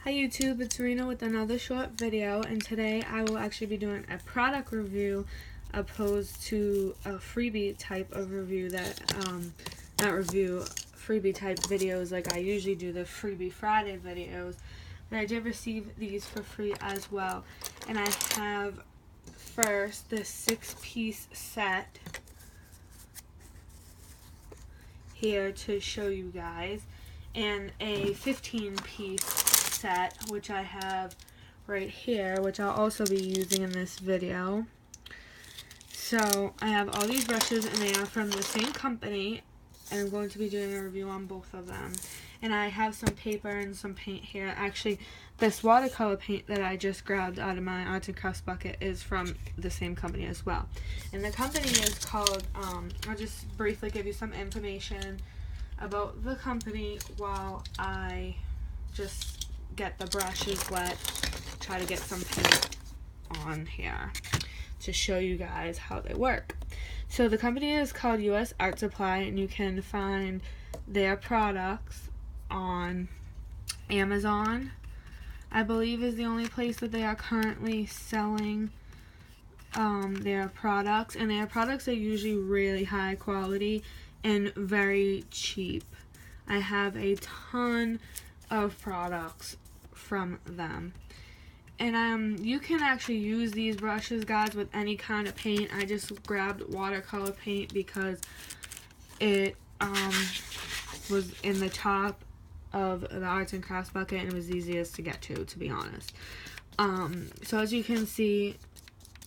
Hi YouTube, it's Rena with another short video, and today I will actually be doing a product review opposed to a freebie type of review freebie type videos like I usually do, the Freebie Friday videos. But I did receive these for free as well. And I have first this 6-piece set here to show you guys, and a 15-piece set, which I have right here, which I'll also be using in this video. So I have all these brushes, and they are from the same company, and I'm going to be doing a review on both of them. And I have some paper and some paint here. Actually, this watercolor paint that I just grabbed out of my arts and crafts bucket is from the same company as well. And the company is called, I'll just briefly give you some information about the company while I just get the brushes wet, try to get some paint on here to show you guys how they work. So the company is called US Art Supply, and you can find their products on Amazon, I believe, is the only place that they are currently selling their products, and their products are usually really high quality and very cheap. I have a ton of products from them, and you can actually use these brushes, guys, with any kind of paint. I just grabbed watercolor paint because it was in the top of the arts and crafts bucket, and it was easiest to get to be honest. So as you can see,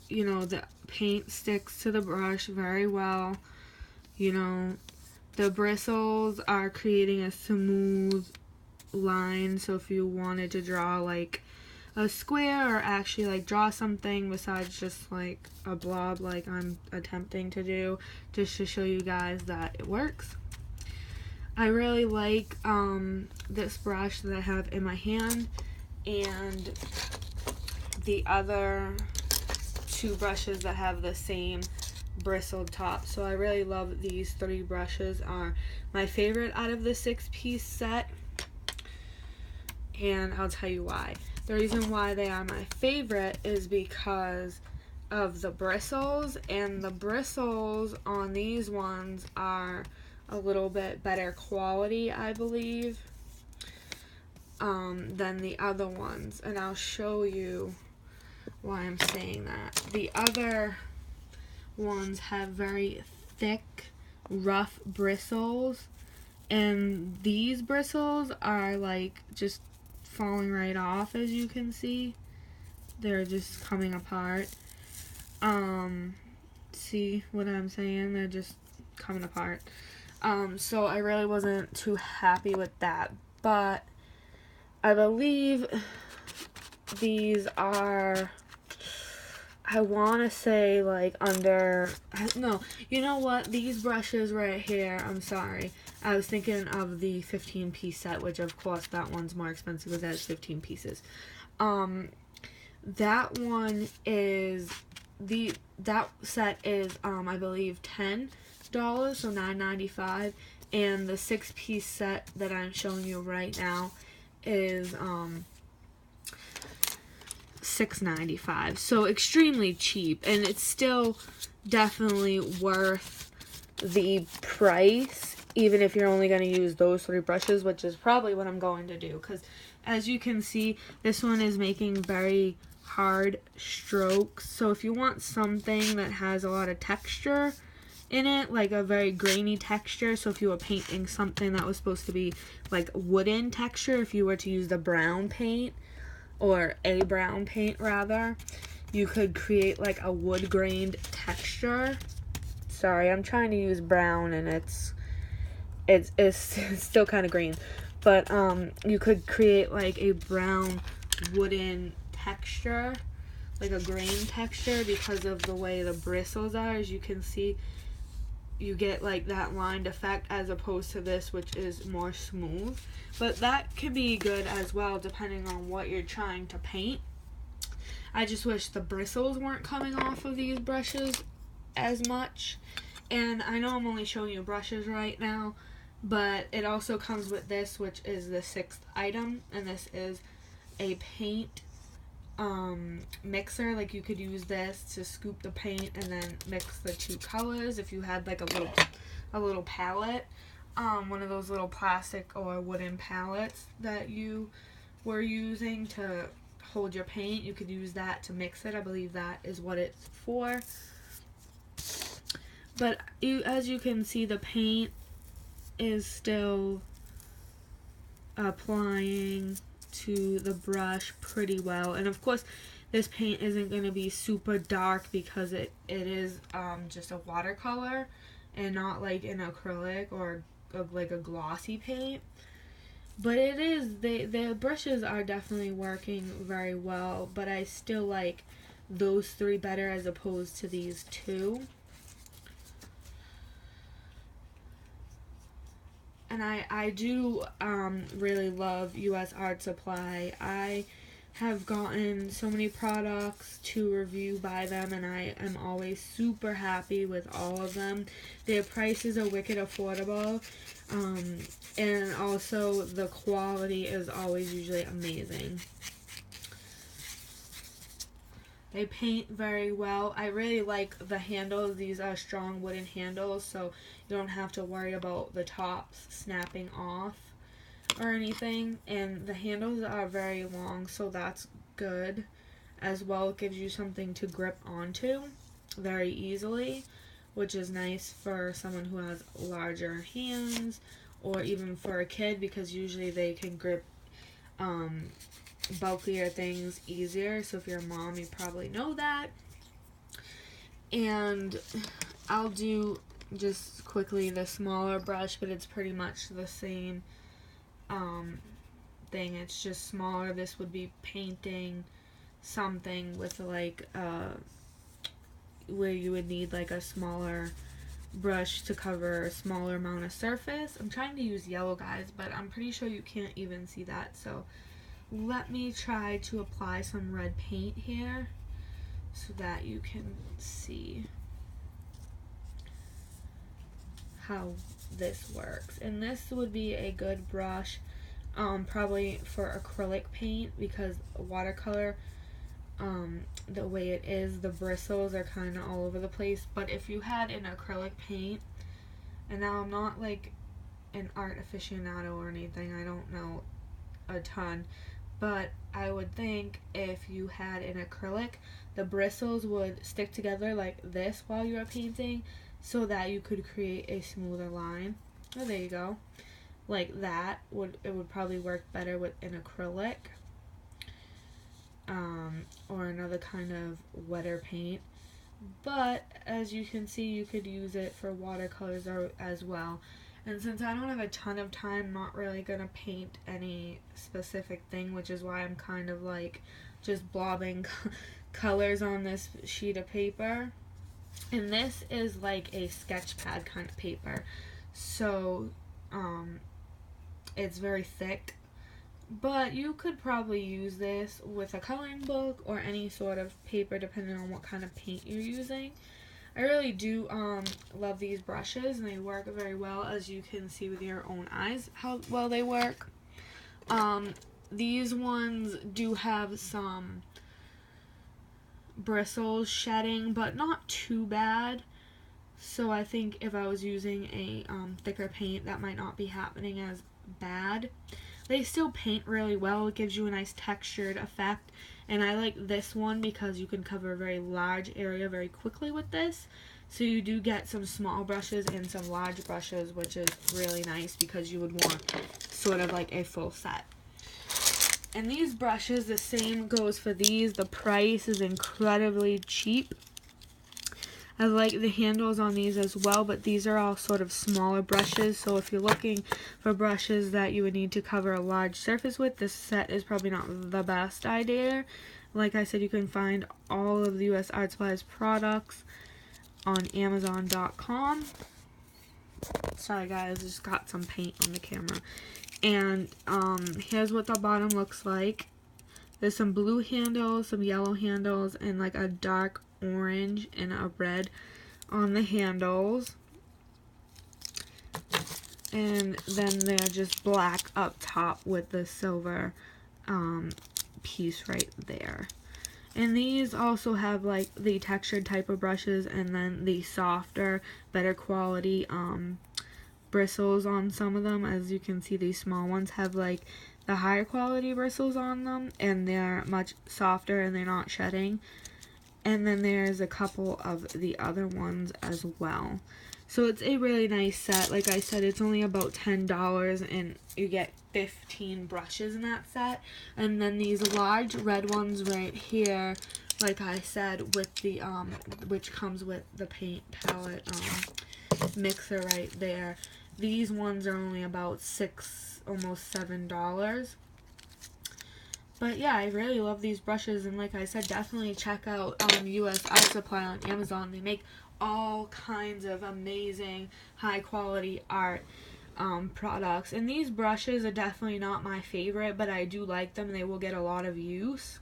you know, the paint sticks to the brush very well. You know, the bristles are creating a smooth line, so if you wanted to draw like a square or actually like draw something besides just like a blob like I'm attempting to do, just to show you guys that it works. I really like this brush that I have in my hand, and the other two brushes that have the same bristled top. So I really love these 3 brushes, are my favorite out of the 6-piece set, and I'll tell you why. The reason why they are my favorite is because of the bristles, and the bristles on these ones are a little bit better quality, I believe, than the other ones, and I'll show you why I'm saying that. The other ones have very thick, rough bristles, and these bristles are like just falling right off. As you can see, they're just coming apart. See what I'm saying? They're just coming apart. So I really wasn't too happy with that, but I believe these are, I want to say like under, no, you know what, these brushes right here, I'm sorry, I was thinking of the 15-piece set, which of course that one's more expensive because it has 15 pieces. That one is, that set is, I believe $10, so $9.95, and the 6-piece set that I'm showing you right now is $6.95, so extremely cheap, and it's still definitely worth the price, even if you're only going to use those 3 brushes, which is probably what I'm going to do, because as you can see, this one is making very hard strokes. So if you want something that has a lot of texture in it, like a very grainy texture, so if you were painting something that was supposed to be like wooden texture, if you were to use the brown paint, or a brown paint rather, you could create like a wood grained texture. Sorry, I'm trying to use brown and it's still kind of green, but you could create like a brown wooden texture, like a grain texture, because of the way the bristles are. As you can see, you get like that lined effect as opposed to this, which is more smooth, but that could be good as well depending on what you're trying to paint. I just wish the bristles weren't coming off of these brushes as much, and I know I'm only showing you brushes right now, but it also comes with this, which is the 6th item, and this is a paint mixer. Like you could use this to scoop the paint and then mix the two colors if you had like a little palette, one of those little plastic or wooden palettes that you were using to hold your paint. You could use that to mix it. I believe that is what it's for. But as you can see, the paint is still applying to the brush pretty well. And of course, this paint isn't going to be super dark because it is just a watercolor and not like an acrylic or like a glossy paint. But it is, the brushes are definitely working very well, but I still like those three better as opposed to these two. And I do really love US Art Supply. I have gotten so many products to review by them, and I am always super happy with all of them. Their prices are wicked affordable, and also the quality is always usually amazing. They paint very well. I really like the handles. These are strong wooden handles, so you don't have to worry about the tops snapping off or anything. And the handles are very long, so that's good as well. It gives you something to grip onto very easily, which is nice for someone who has larger hands, or even for a kid, because usually they can grip bulkier things easier. So if you're a mom, you probably know that. And I'll do just quickly the smaller brush, but it's pretty much the same thing. It's just smaller. This would be painting something with like where you would need like a smaller brush to cover a smaller amount of surface. I'm trying to use yellow, guys, but I'm pretty sure you can't even see that. So let me try to apply some red paint here so that you can see how this works. And this would be a good brush probably for acrylic paint, because watercolor, the way it is, the bristles are kind of all over the place. But if you had an acrylic paint, and now I'm not like an art aficionado or anything, I don't know a ton, but I would think if you had an acrylic, the bristles would stick together like this while you are painting, so that you could create a smoother line. Oh, there you go. Like that, it would probably work better with an acrylic, or another kind of wetter paint. But as you can see, you could use it for watercolors as well. And since I don't have a ton of time, I'm not really going to paint any specific thing, which is why I'm kind of like just blobbing colors on this sheet of paper. And this is like a sketch pad kind of paper. So, it's very thick. But you could probably use this with a coloring book or any sort of paper, depending on what kind of paint you're using. I really do love these brushes, and they work very well, as you can see with your own eyes how well they work. These ones do have some bristles shedding, but not too bad. So I think if I was using a thicker paint, that might not be happening as bad. They still paint really well. It gives you a nice textured effect. And I like this one because you can cover a very large area very quickly with this. So you do get some small brushes and some large brushes, which is really nice because you would want sort of like a full set. And these brushes, the same goes for these. The price is incredibly cheap. I like the handles on these as well, but these are all sort of smaller brushes, so if you're looking for brushes that you would need to cover a large surface with, this set is probably not the best idea. Like I said, you can find all of the US Art Supplies products on Amazon.com. Sorry guys, I just got some paint on the camera. And here's what the bottom looks like. There's some blue handles, some yellow handles, and like a dark orange and a red on the handles. And then they're just black up top with the silver piece right there. And these also have like the textured type of brushes and then the softer, better quality bristles on some of them. As you can see, these small ones have like the higher quality bristles on them, and they're much softer and they're not shedding. And then there's a couple of the other ones as well. So it's a really nice set. Like I said, it's only about $10 and you get 15 brushes in that set. And then these large red ones right here, like I said, with the which comes with the paint palette mixer right there. These ones are only about $6, almost $7. But yeah, I really love these brushes, and like I said, definitely check out US Art Supply on Amazon. They make all kinds of amazing, high quality art products. And these brushes are definitely not my favorite, but I do like them and they will get a lot of use.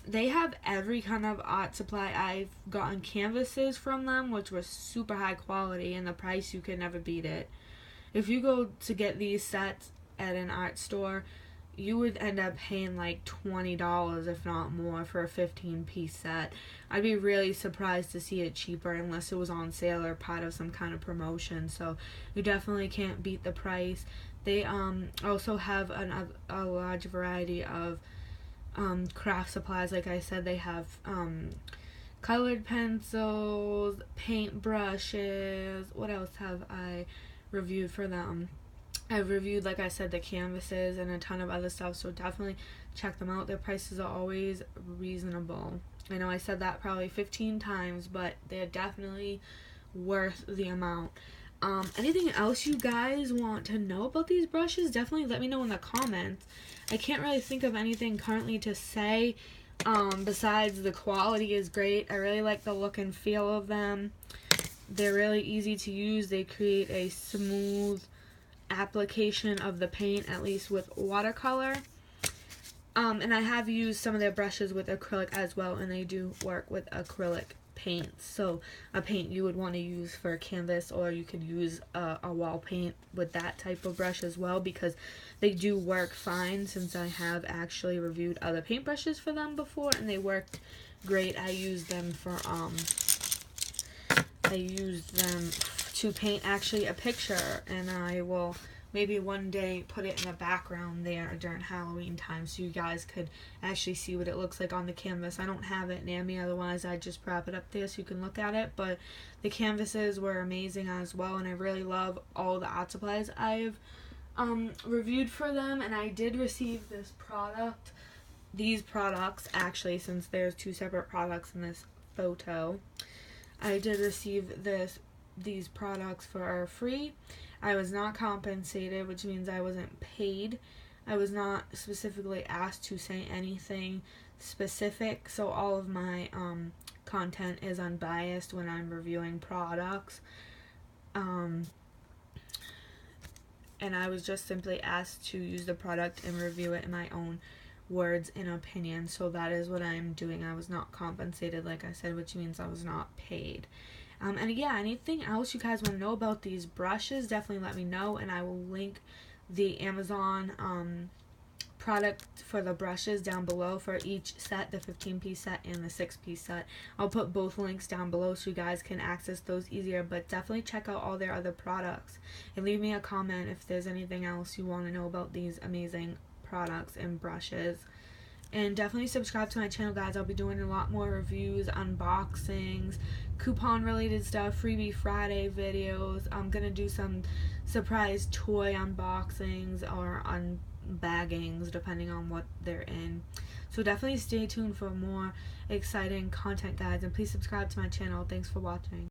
They have every kind of art supply. I've gotten canvases from them, which were super high quality, and the price, you can never beat it. If you go to get these sets at an art store, you would end up paying like $20, if not more, for a 15-piece set. I'd be really surprised to see it cheaper unless it was on sale or part of some kind of promotion. So you definitely can't beat the price. They also have a large variety of craft supplies. Like I said, they have colored pencils, paint brushes. What else have I reviewed for them? I've reviewed, like I said, the canvases and a ton of other stuff, so definitely check them out. Their prices are always reasonable. I know I said that probably 15 times, but they're definitely worth the amount. Anything else you guys want to know about these brushes? Definitely let me know in the comments. I can't really think of anything currently to say besides the quality is great. I really like the look and feel of them. They're really easy to use. They create a smooth application of the paint, at least with watercolor. And I have used some of their brushes with acrylic as well, and they do work with acrylic paints. So a paint you would want to use for a canvas, or you could use a wall paint with that type of brush as well, because they do work fine, since I have actually reviewed other paintbrushes for them before and they worked great. I used them to paint actually a picture, and I will maybe one day put it in the background there during Halloween time so you guys could actually see what it looks like on the canvas. I don't have it near me, otherwise I'd just prop it up there so you can look at it. But the canvases were amazing as well, and I really love all the art supplies I've reviewed for them. And I did receive these products actually, since there's two separate products in this photo. I did receive these products for free. I was not compensated, which means I wasn't paid. I was not specifically asked to say anything specific, so all of my content is unbiased when I'm reviewing products. And I was just simply asked to use the product and review it in my own words and opinion, so that is what I'm doing. I was not compensated, like I said, which means I was not paid. And yeah, anything else you guys want to know about these brushes, definitely let me know, and I will link the Amazon product for the brushes down below for each set, the 15-piece set and the 6-piece set. I'll put both links down below so you guys can access those easier, but definitely check out all their other products and leave me a comment if there's anything else you want to know about these amazing products and brushes. And definitely subscribe to my channel, guys. I'll be doing a lot more reviews, unboxings, coupon related stuff, freebie Friday videos. I'm gonna do some surprise toy unboxings or unbaggings depending on what they're in. So definitely stay tuned for more exciting content, guys, and please subscribe to my channel. Thanks for watching.